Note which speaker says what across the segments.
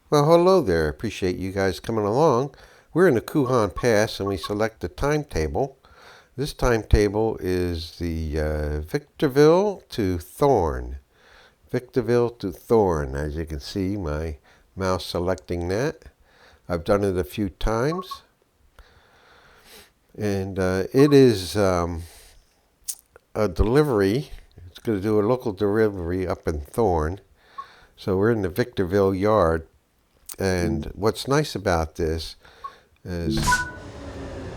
Speaker 1: Well, hello there. Appreciate you guys coming along. We're in the Cajon Pass and we select the timetable. This timetable is the Victorville to Thorn. Victorville to Thorn. As you can see, my mouse selecting that. I've done it a few times. And it is a delivery. It's going to do a local delivery up in Thorn. So we're in the Victorville yard. And what's nice about this is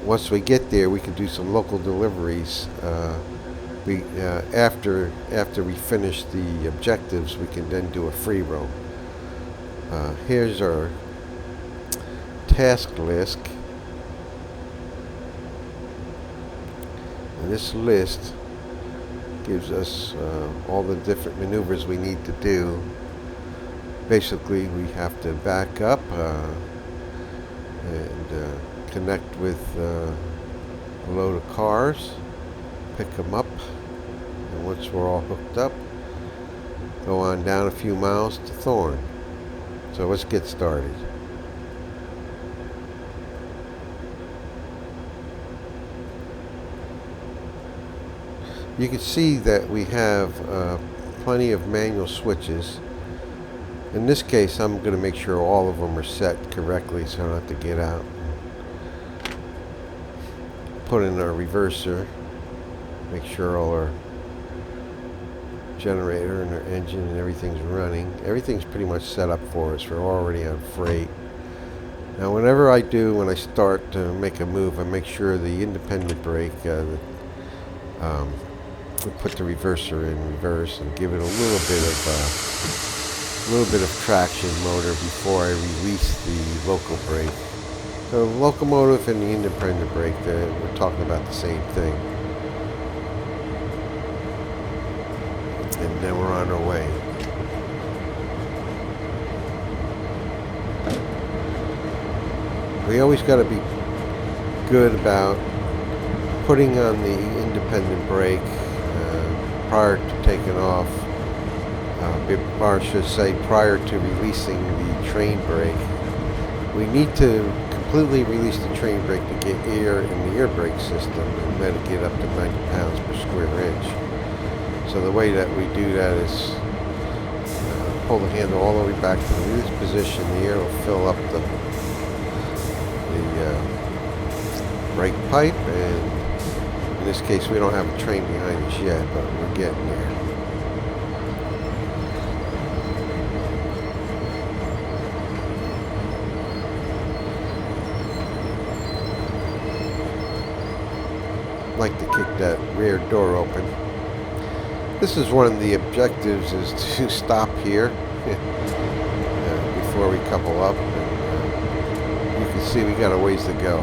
Speaker 1: once we get there, we can do some local deliveries. After we finish the objectives, we can then do a free roam. Here's our task list. And this list gives us all the different maneuvers we need to do. Basically, we have to back up and connect with a load of cars, pick them up, and once we're all hooked up, go on down a few miles to Thorn. So let's get started. You can see that we have plenty of manual switches. In this case, I'm going to make sure all of them are set correctly so I don't have to get out. Put in our reverser. Make sure all our generator and our engine and everything's running. Everything's pretty much set up for us. We're already on freight. Now, when I start to make a move, I make sure the independent brake, we put the reverser in reverse and give it a little bit of traction motor before I release the local brake. So the locomotive and the independent brake, we're talking about the same thing. And then we're on our way. We always got to be good about putting on the independent brake prior to taking off. Or I should say prior to releasing the train brake. We need to completely release the train brake to get air in the air brake system and let it get up to 90 pounds per square inch. So the way that we do that is pull the handle all the way back to the release position. The air will fill up the brake pipe, and in this case we don't have a train behind us yet, but we're getting there. Like to kick that rear door open. This is one of the objectives, is to stop here before we couple up. And, you can see we got a ways to go.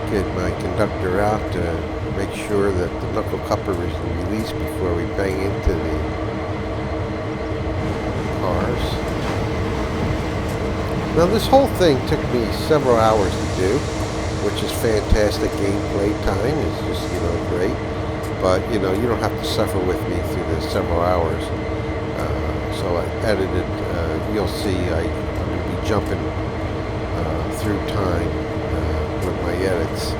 Speaker 1: Get my conductor out to make sure that the knuckle coupler is released before we bang into the cars. Now this whole thing took me several hours to do, which is fantastic gameplay time. It's just, great. But, you don't have to suffer with me through the several hours. So I edited, you'll see I'm going to be jumping through time with my edits.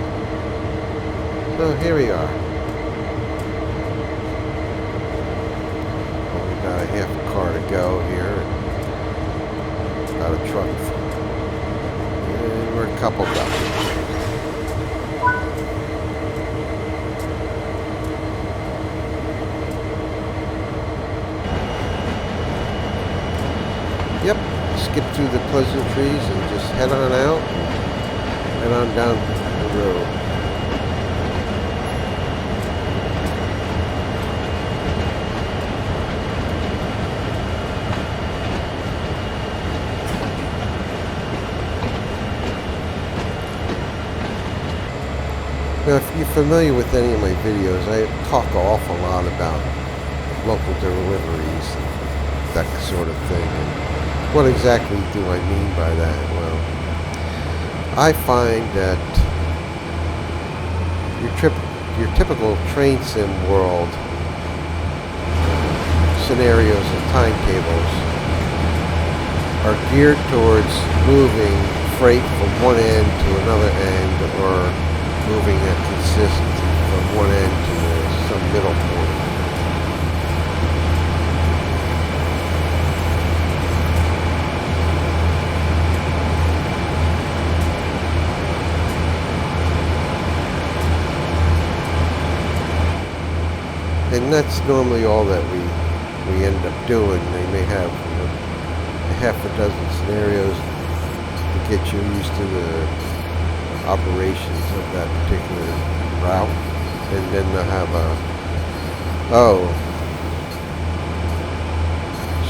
Speaker 1: So here we are. Only got a half a car to go here. About a truck. And we're coupled up. Yep. Skip through the pleasantries and just head on out. Head on down the road. Now, if you're familiar with any of my videos, I talk an awful lot about local deliveries and that sort of thing. And what exactly do I mean by that? Well, I find that your typical train sim world scenarios and timetables are geared towards moving freight from one end to another end, or moving it consistent from one end to some middle point. And that's normally all that we end up doing. They may have a half a dozen scenarios to get you used to the operations of that particular route, and then they'll have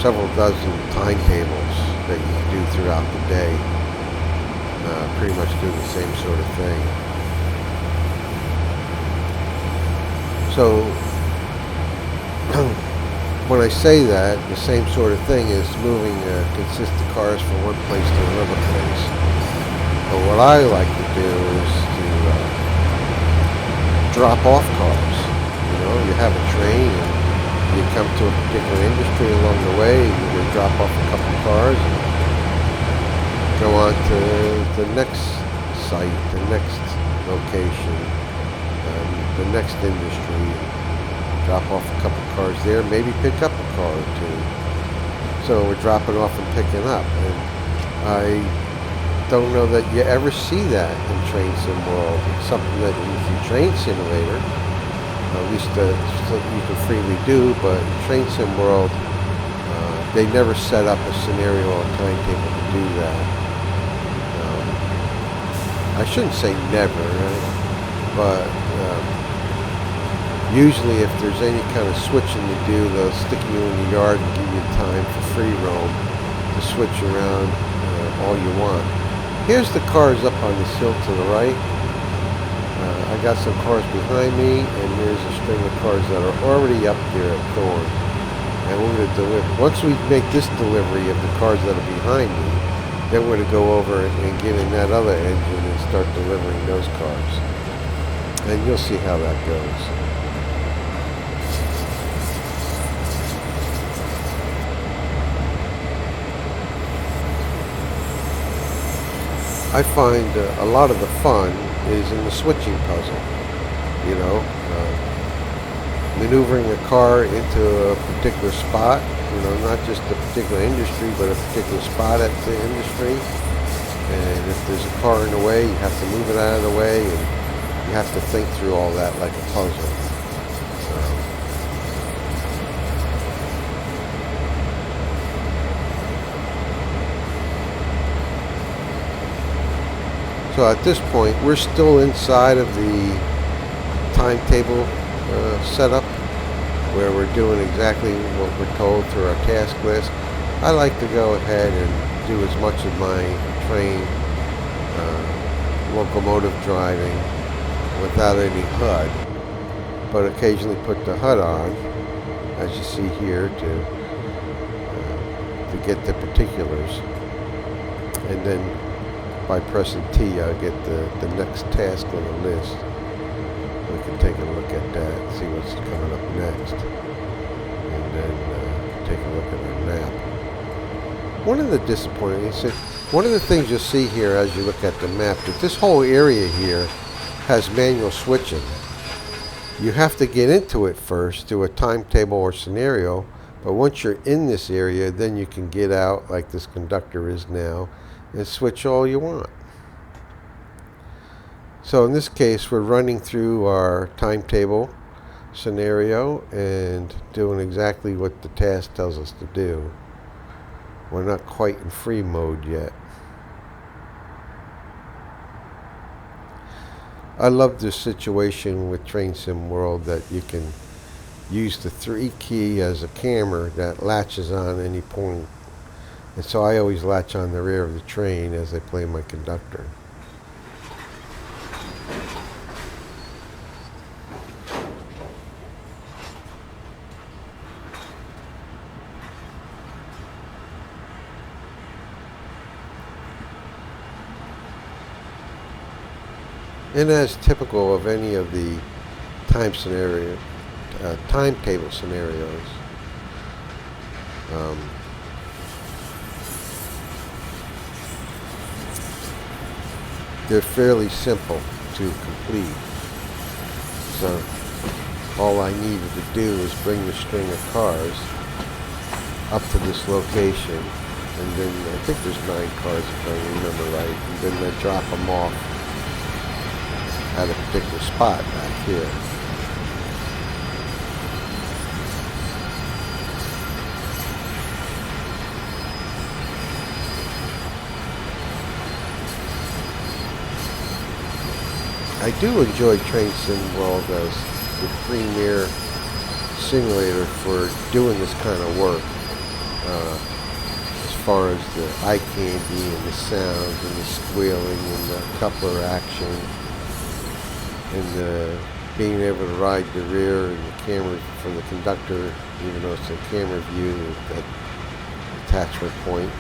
Speaker 1: several dozen timetables that you do throughout the day, pretty much do the same sort of thing. So when I say that, the same sort of thing is moving consistent cars from one place to another place. But what I like to do is to drop off cars. You know, you have a train and you come to a particular industry along the way, you drop off a couple of cars and go on to the next site, the next location, the next industry. Drop off a couple of cars there, maybe pick up a car or two. So we're dropping off and picking up. And I don't know that you ever see that in Train Sim World. It's something that in Train Simulator, at least you can freely do, but in Train Sim World, they never set up a scenario or timetable to do that. I shouldn't say never, but usually if there's any kind of switching to do, they'll stick you in the yard and give you time for free roam to switch around all you want. Here's the cars up on this hill to the right. I got some cars behind me, and there's a string of cars that are already up there at Thorn. And we're going to deliver. Once we make this delivery of the cars that are behind me, then we're going to go over and get in that other engine and start delivering those cars. And you'll see how that goes. I find a lot of the fun is in the switching puzzle, you know, maneuvering a car into a particular spot, you know, not just a particular industry, but a particular spot at the industry. And if there's a car in the way, you have to move it out of the way, and you have to think through all that like a puzzle. So at this point, we're still inside of the timetable setup, where we're doing exactly what we're told through our task list. I like to go ahead and do as much of my train locomotive driving without any HUD, but occasionally put the HUD on, as you see here, to get the particulars, and then by pressing T, I'll get the next task on the list. We can take a look at that, see what's coming up next, and then take a look at our map. One of the one of the things you'll see here as you look at the map, that this whole area here has manual switching. You have to get into it first through a timetable or scenario, but once you're in this area, then you can get out like this conductor is now and switch all you want. So in this case, we're running through our timetable scenario and doing exactly what the task tells us to do. We're not quite in free mode yet. I love this situation with Train Sim World that you can use the 3 key as a camera that latches on any point. And so I always latch on the rear of the train as I play my conductor. And as typical of any of the timetable scenarios, they're fairly simple to complete. So all I needed to do is bring the string of cars up to this location, and then I think there's 9 cars if I remember right, and then I drop them off at a particular spot back here. I do enjoy Train Sim World as the premier simulator for doing this kind of work. As far as the eye candy and the sounds and the squealing and the coupler action and being able to ride the rear and the camera from the conductor, even though it's a camera view at attachment point.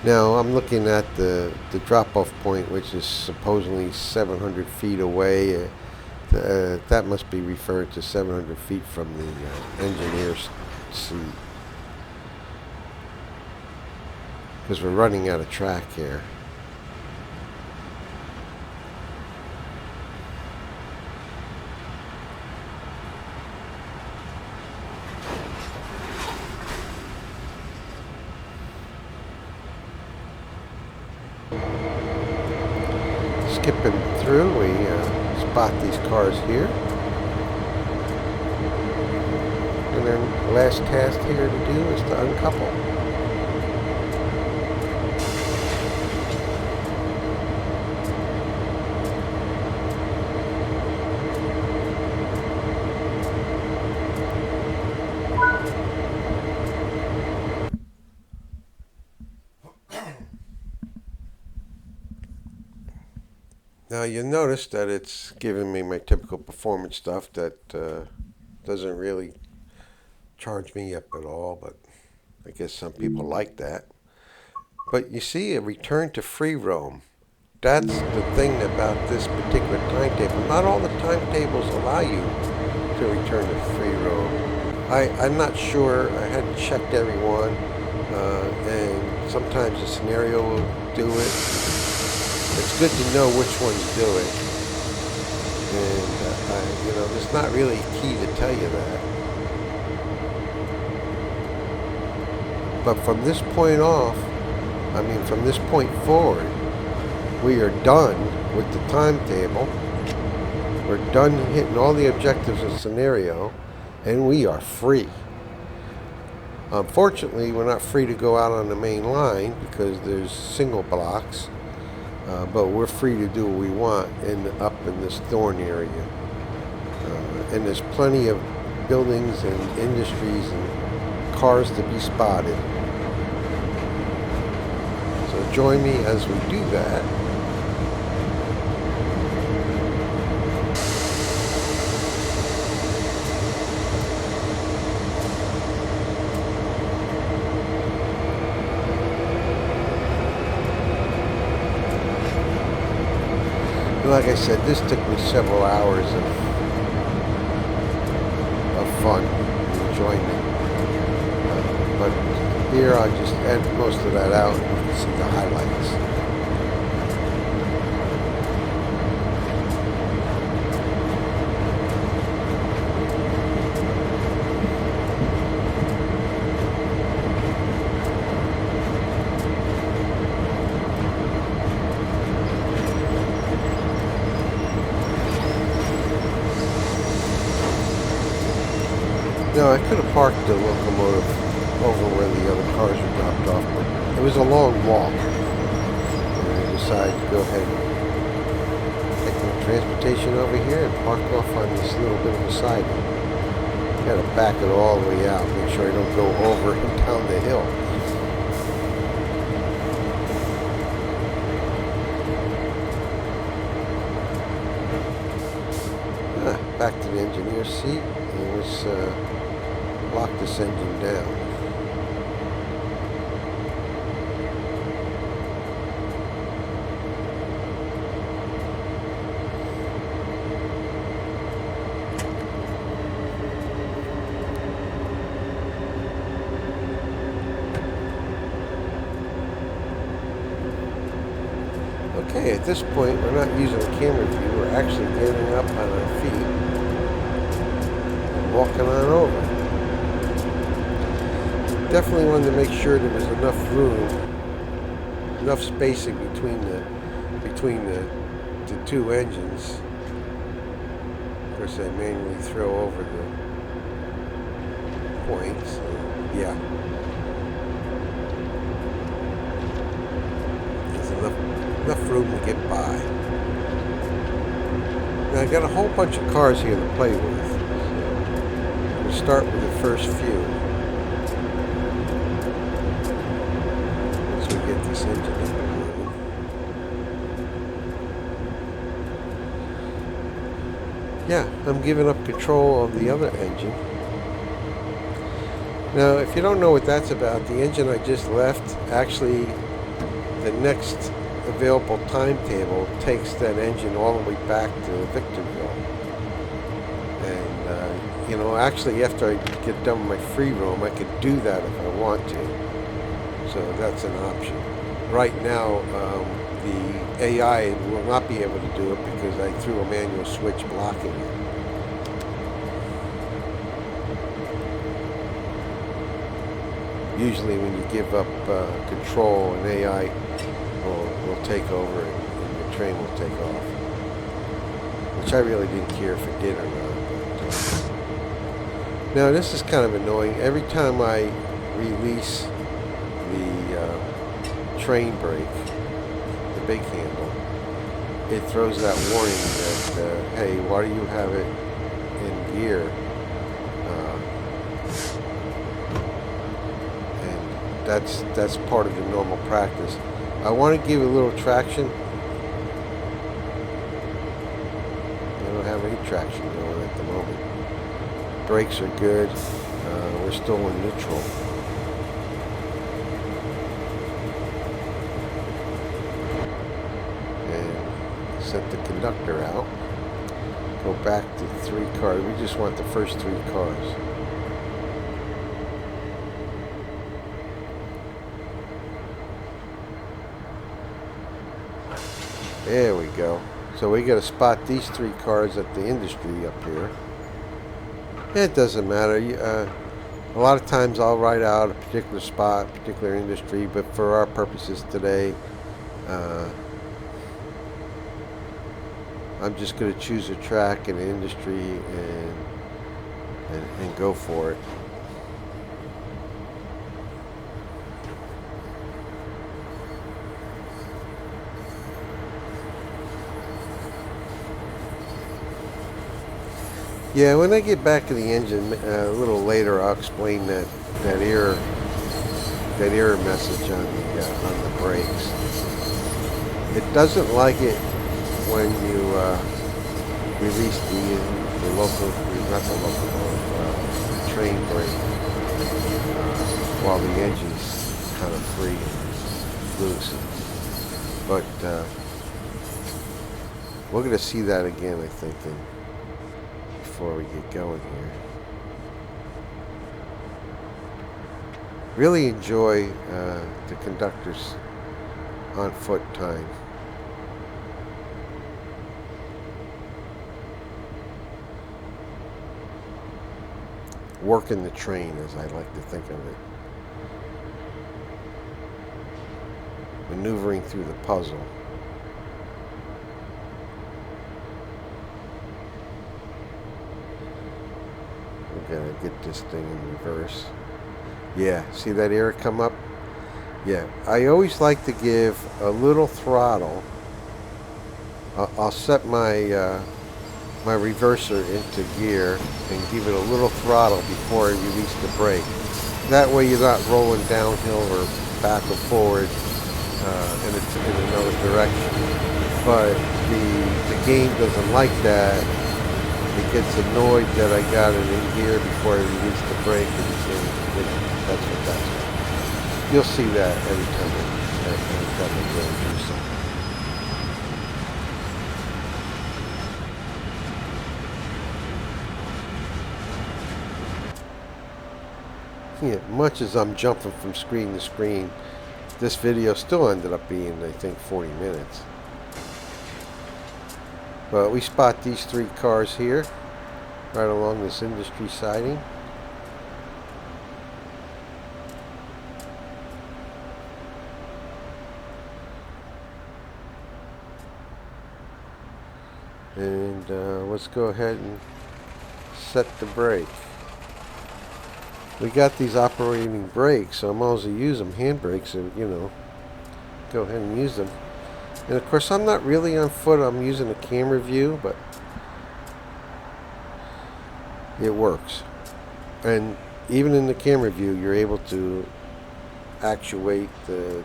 Speaker 1: Now I'm looking at the drop-off point, which is supposedly 700 feet away. That must be referred to 700 feet from the engineer's seat, because we're running out of track here. Skipping through, we spot these cars here. And then the last task here to do is to uncouple. Now you'll notice that it's giving me my typical performance stuff that doesn't really charge me up at all, but I guess some people like that. But you see, a return to free roam. That's the thing about this particular timetable. Not all the timetables allow you to return to free roam. I'm not sure. I hadn't checked every one, and sometimes the scenario will do it. It's good to know which ones do it, and there's not really a key to tell you that. But from this point from this point forward, we are done with the timetable. We're done hitting all the objectives of the scenario, and we are free. Unfortunately, we're not free to go out on the main line because there's single blocks. But we're free to do what we want up in this Thorn area. And there's plenty of buildings and industries and cars to be spotted. So join me as we do that. Like I said, this took me several hours of fun and enjoyment. But here I'll just edit most of that out and you can see the highlights. Now, I could have parked the locomotive over where the other cars were dropped off, but it was a long walk. And I decided to go ahead and take the transportation over here and park off on this little bit of a siding. Got to back it all the way out, make sure I don't go over and down the hill. Back to the engineer's seat, and let's lock this engine down. Okay, at this point, we're not using a camera view. We're actually getting up on our feet and walking on over. Definitely wanted to make sure there was enough room, enough spacing between the two engines. Of course, I manually throw over the points. Yeah. There's enough room to get by. Now, I got a whole bunch of cars here to play with. So we'll start with the first few. Once we get this engine up and running. Yeah, I'm giving up control of the other engine. Now, if you don't know what that's about, the engine I just left, actually, the next available timetable takes that engine all the way back to Victorville. And, actually, after I get done with my free roam, I could do that if I want to. So that's an option. Right now, the AI will not be able to do it because I threw a manual switch blocking it. Usually when you give up control, an AI will take over and the train will take off. Which I really didn't care if it did or not. But, now this is kind of annoying. Every time I release the train brake, the big handle, it throws that warning that, hey, why do you have it in gear? That's part of the normal practice. I want to give it a little traction. I don't have any traction going at the moment. Brakes are good. We're still in neutral. And set the conductor out. Go back to 3 cars. We just want the first 3 cars. There we go. So we got to spot these 3 cars at the industry up here. It doesn't matter. A lot of times I'll write out a particular spot, particular industry, but for our purposes today, I'm just going to choose a track and an industry and go for it. Yeah, when I get back to the engine a little later, I'll explain that error message on the brakes. It doesn't like it when you release the train brake while the engine's kind of free and loose. But we're going to see that again, I think. Before we get going here. Really enjoy the conductor's on foot time. Working the train, as I like to think of it. Maneuvering through the puzzle. Gotta get this thing in reverse. Yeah, see that error come up? Yeah, I always like to give a little throttle. I'll set my my reverser into gear and give it a little throttle before I release the brake. That way you're not rolling downhill or back or forward in another direction. But the game doesn't like that. It gets annoyed that I got it in gear before I release the brake, and that's what that's about. You'll see that every time I go and do something. Yeah, much as I'm jumping from screen to screen, this video still ended up being, I think, 40 minutes. But we spot these 3 cars here, right along this industry siding. And let's go ahead and set the brake. We got these operating brakes, so I might as well use them. Hand brakes, so, you know, go ahead and use them. And of course, I'm not really on foot. I'm using a camera view, but it works. And even in the camera view, you're able to actuate the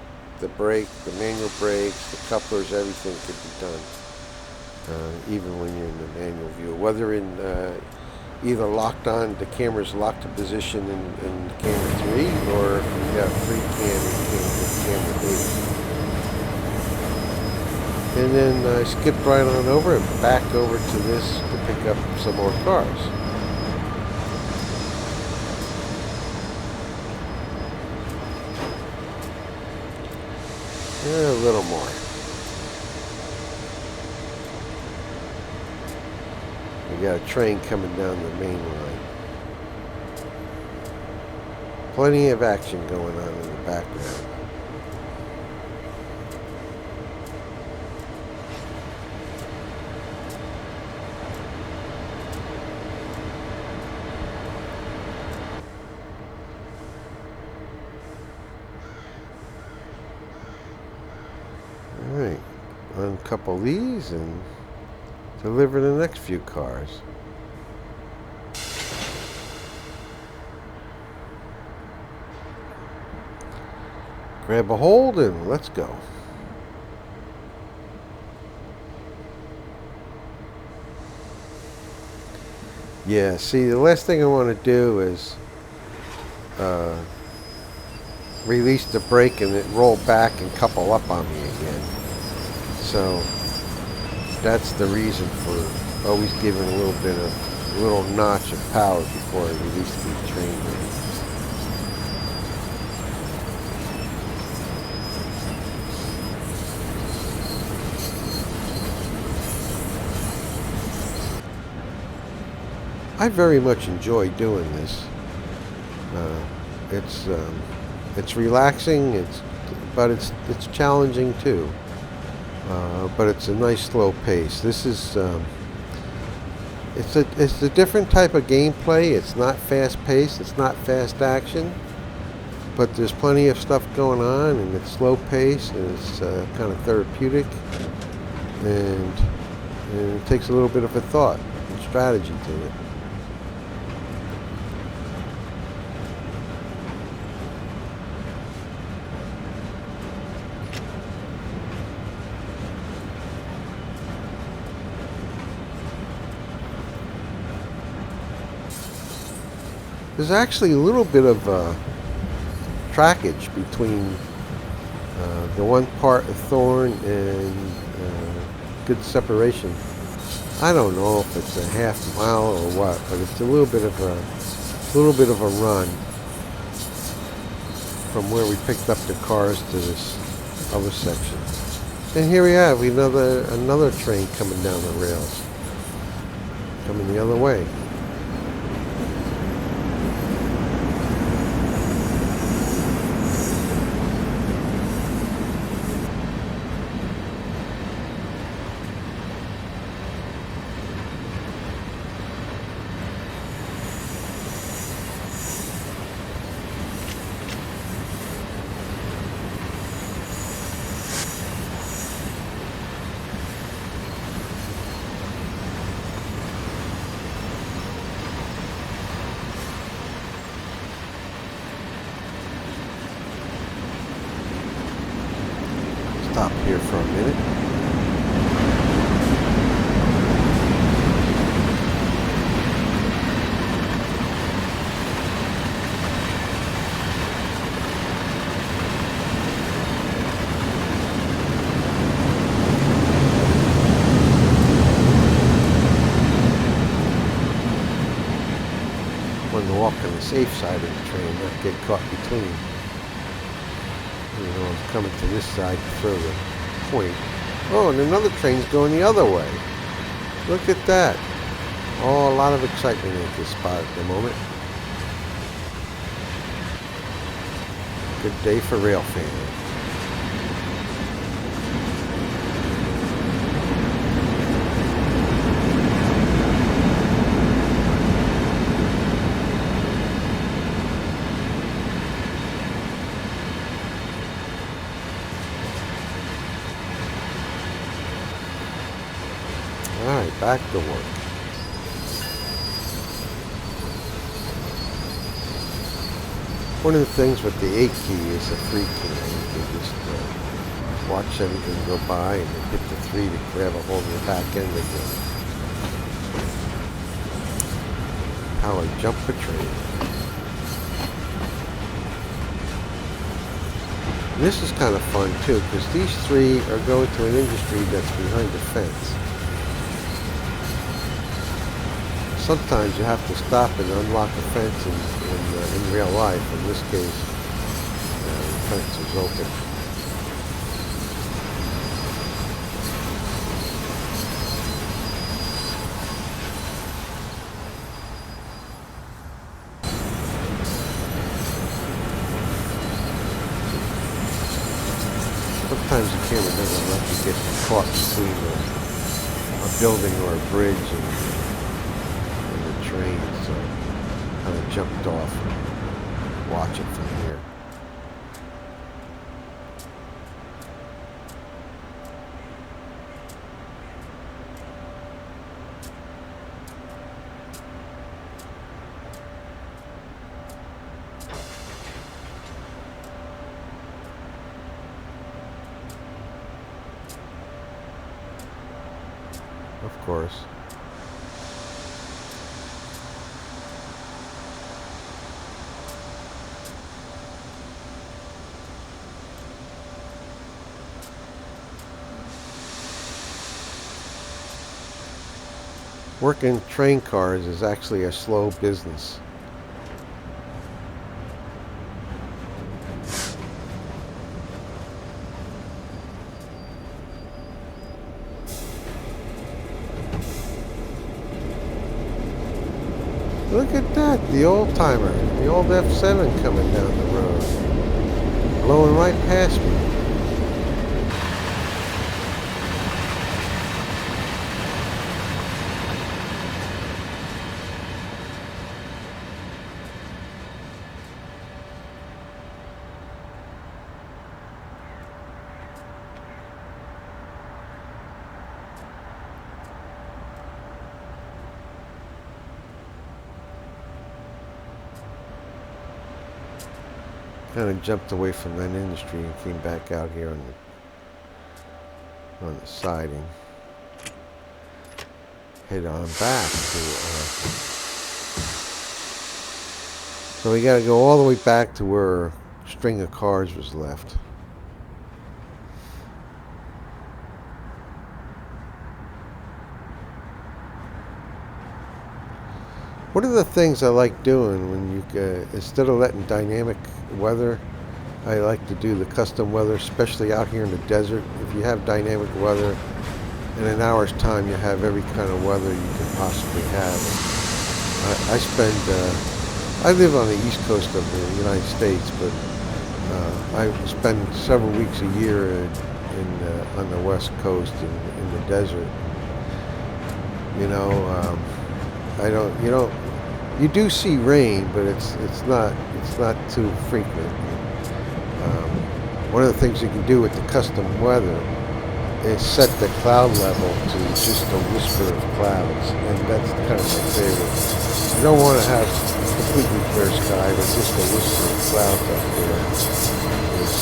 Speaker 1: brake, the manual brakes, the couplers, everything could be done. Even when you're in the manual view, whether in either locked on, the camera's locked to position in the camera 3, or you got free cam in camera 8. And then I skipped right on over and back over to this to pick up some more cars. A little more. We got a train coming down the main line. Plenty of action going on in the background. Alright, uncouple these and deliver the next few cars. Grab a hold and let's go. Yeah, see, the last thing I want to do is release the brake and it roll back and couple up on me again. So that's the reason for always giving a little notch of power before I release the train brake. I very much enjoy doing this. It's relaxing. But it's challenging too. But it's a nice slow pace. This is it's a different type of gameplay. It's not fast paced. It's not fast action. But there's plenty of stuff going on, and it's slow paced, and it's kind of therapeutic, and it takes a little bit of a thought and strategy to it. There's actually a little bit of trackage between the one part of Thorn and good separation. I don't know if it's a half mile or what, but it's a little bit of a run from where we picked up the cars to this other section. And here we have another train coming down the rails, coming the other way. Stop here for a minute. Wanted to walk on the safe side of the train, not get caught between. You know, I'm coming to this side to throw the point. Oh, and another train's going the other way. Look at that. Oh, a lot of excitement at this spot at the moment. Good day for rail fans. Alright, back to work. One of the things with the 8 key is a free key. You can just watch everything go by and then hit the 3 to grab a hold of the back end again. Power jump for train. And this is kind of fun too, because these 3 are going to an industry that's behind the fence. Sometimes you have to stop and unlock a fence in real life. In this case, the fence is open. Sometimes the camera doesn't let you get caught between a building or a bridge and train, so I kind of jumped off and watch it from here. Of course. Working train cars is actually a slow business. Look at that, the old timer, the old F7 coming down the road, blowing right past me. Kind of jumped away from that industry and came back out here on the siding. Head on back to. So we got to go all the way back to where a string of cars was left. One of the things I like doing when you, instead of letting dynamic weather, I like to do the custom weather, especially out here in the desert. If you have dynamic weather, in an hour's time you have every kind of weather you can possibly have. I live on the east coast of the United States, but I spend several weeks a year on the west coast in the desert. You know, you do see rain, but it's not too frequent. One of the things you can do with the custom weather is set the cloud level to just a whisper of clouds, and that's kind of my favorite. You don't want to have completely clear sky, but just a whisper of clouds up there is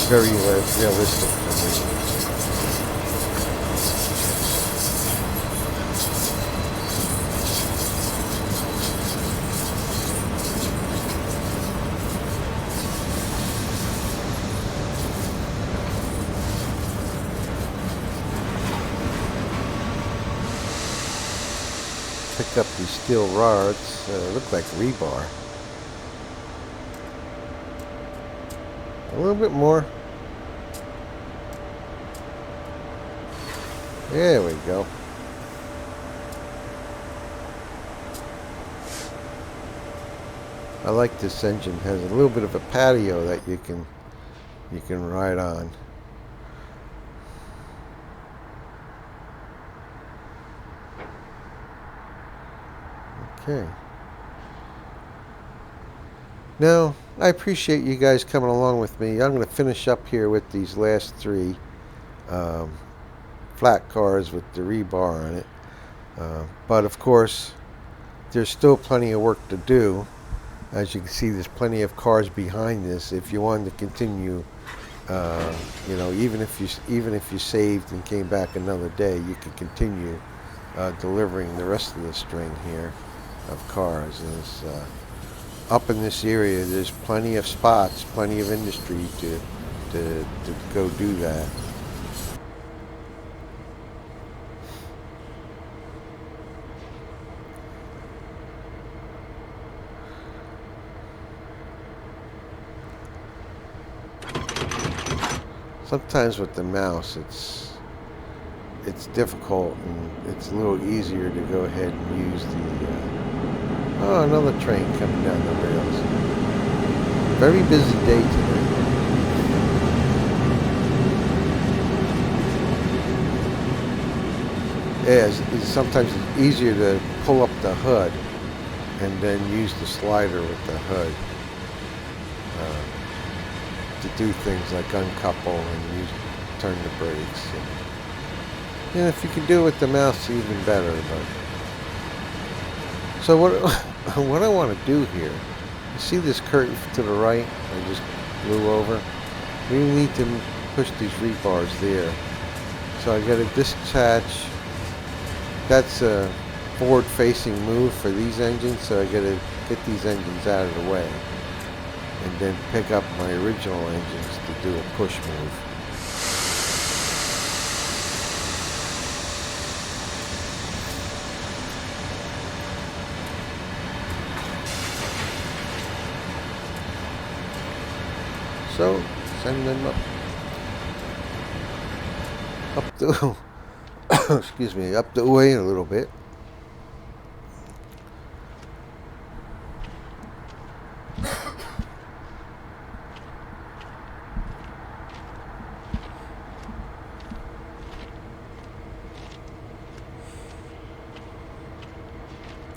Speaker 1: very realistic for me. Pick up these steel rods, look like rebar. A little bit more. There we go. I like this engine. It has a little bit of a patio that you can ride on. Okay. Now, I appreciate you guys coming along with me. I'm going to finish up here with these last three flat cars with the rebar on it. But of course, there's still plenty of work to do. As you can see, there's plenty of cars behind this. If you wanted to continue, you know, even if you saved and came back another day, you could continue delivering the rest of the string here of cars. Up in this area, there's plenty of spots, plenty of industry to go do that. Sometimes with the mouse, it's difficult, and it's a little easier to go ahead and use the. Oh, another train coming down the rails. Very busy day today. Yeah, sometimes it's easier to pull up the hood and then use the slider with the hood. To do things like uncouple and turn the brakes. And if you can do it with the mouse, even better. But so what I want to do here, you see this curtain to the right I just blew over? We need to push these rebars there. So I got to disattach. That's a forward-facing move for these engines, so I got to get these engines out of the way. And then pick up my original engines to do a push move. So, send them up the excuse me, up the way a little bit.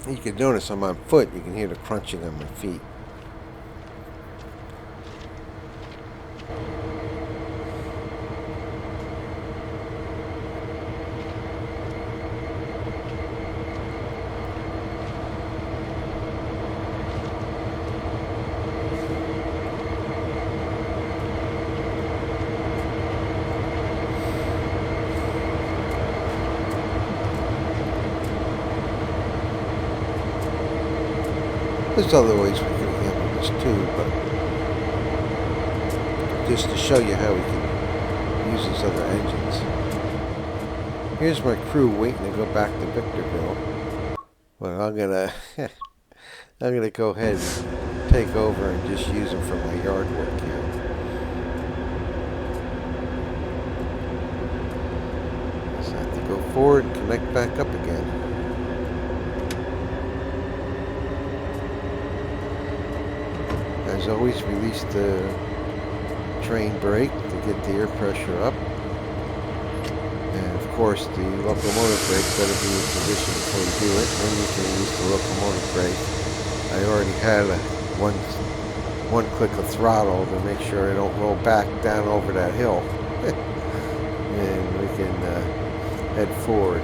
Speaker 1: You can notice I'm on foot. You can hear the crunching on my feet. There's other ways we can handle this too, but just to show you how we can use these other engines. Here's my crew waiting to go back to Victorville. Well, I'm gonna go ahead and take over and just use them for my yard work here. So I have to go forward and connect back up again. As always, release the train brake to get the air pressure up. And of course, the locomotive brake better be in position before you do it. Then you can use the locomotive brake. I already had one click of throttle to make sure I don't roll back down over that hill. And we can head forward.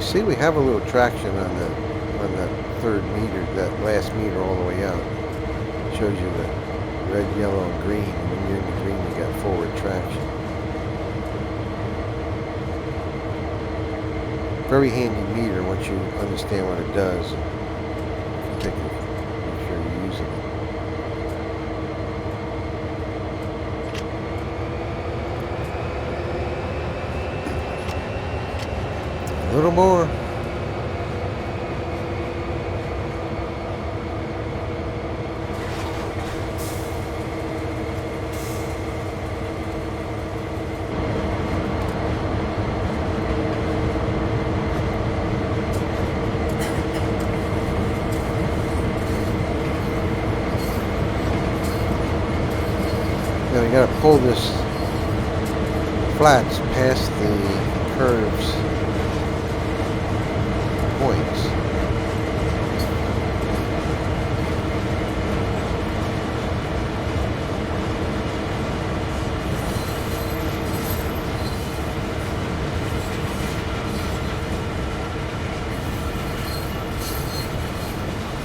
Speaker 1: See, we have a little traction on the third meter, that last meter all the way out. It shows you the red, yellow, and green. And when you're in the green, you got forward traction. Very handy meter once you understand what it does. Make sure you're using it. A little more. I gotta pull this flats past the curves points.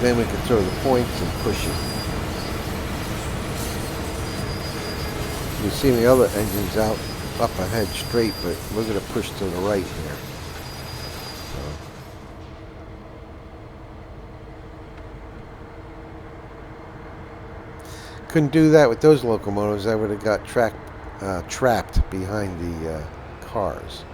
Speaker 1: Then we can throw the points and push it. You see the other engine's out up ahead straight, but we're going to push to the right here. Couldn't do that with those locomotives. I would have got trapped behind the cars.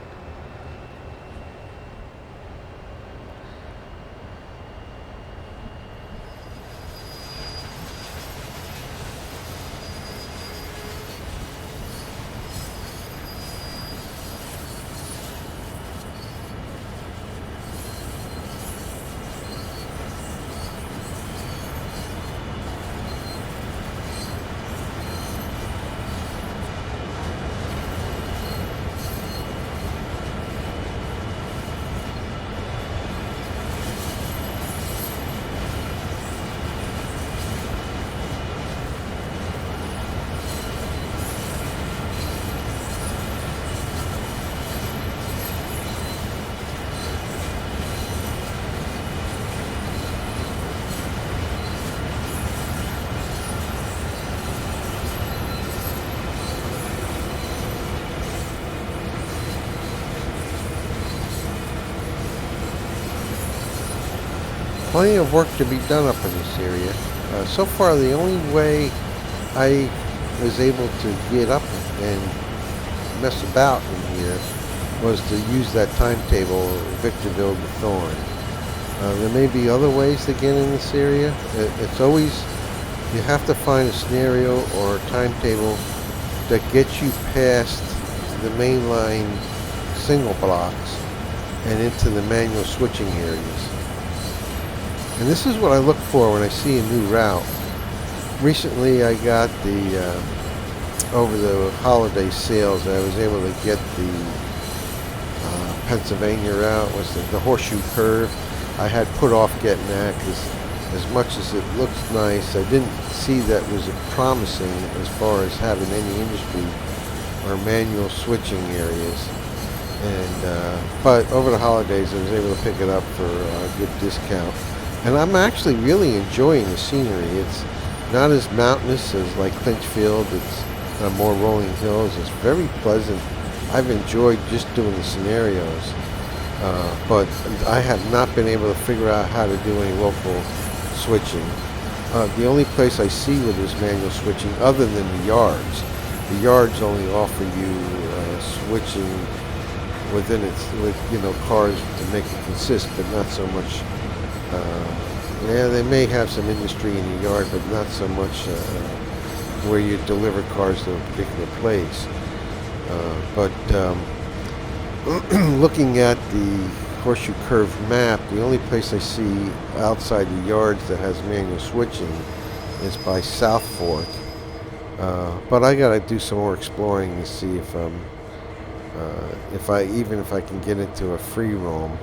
Speaker 1: Plenty of work to be done up in this area. So far, the only way I was able to get up and mess about in here was to use that timetable, Victorville to Thorn. There may be other ways to get in this area. It's always, you have to find a scenario or a timetable that gets you past the mainline single blocks and into the manual switching areas. And this is what I look for when I see a new route. Recently I got the, over the holiday sales, I was able to get the Pennsylvania route, was the horseshoe curve. I had put off getting that because as much as it looks nice, I didn't see that was promising as far as having any industry or manual switching areas. And but over the holidays I was able to pick it up for a good discount. And I'm actually really enjoying the scenery. It's not as mountainous as like Clinchfield. It's more rolling hills. It's very pleasant. I've enjoyed just doing the scenarios. But I have not been able to figure out how to do any local switching. The only place I see where there's manual switching, other than the yards only offer you switching within with cars to make it consist, but not so much. Yeah, they may have some industry in the yard, but not so much where you deliver cars to a particular place. But looking at the horseshoe curve map, the only place I see outside the yards that has manual switching is by South Fork. But I gotta do some more exploring to see if I can get into a free roam.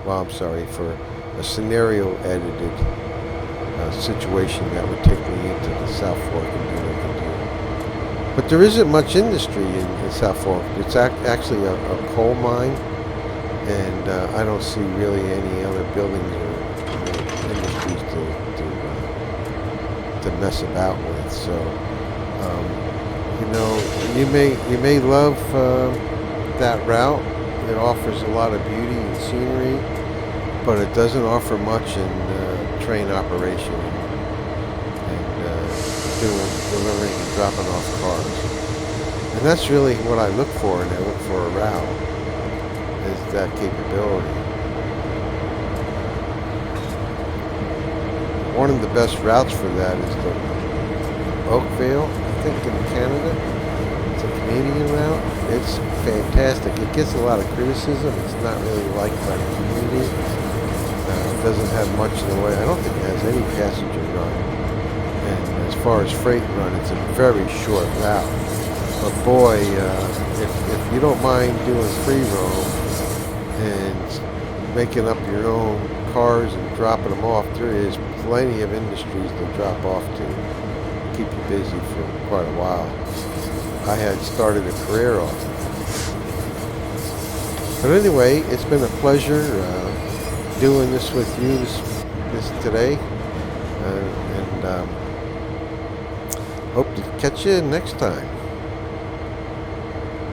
Speaker 1: For a scenario edited situation that would take me into the South Fork and do what I can do. But there isn't much industry in South Fork. It's actually a coal mine, and I don't see really any other buildings or industries to mess about with. So, you may love that route. It offers a lot of beauty and scenery, but it doesn't offer much in train operation and delivering and dropping off cars. And that's really what I look for, and I look for a route, is that capability. One of the best routes for that is the Oakville, I think, in Canada. It's a Canadian route. It's fantastic. It gets a lot of criticism. It's not really liked by the community. It doesn't have much in the way. I don't think it has any passenger run. And as far as freight run, it's a very short route. But boy, if you don't mind doing free roam and making up your own cars and dropping them off, there is plenty of industries to drop off to keep you busy for quite a while. I had started a career off. But anyway, it's been a pleasure doing this with you this today, and hope to catch you next time.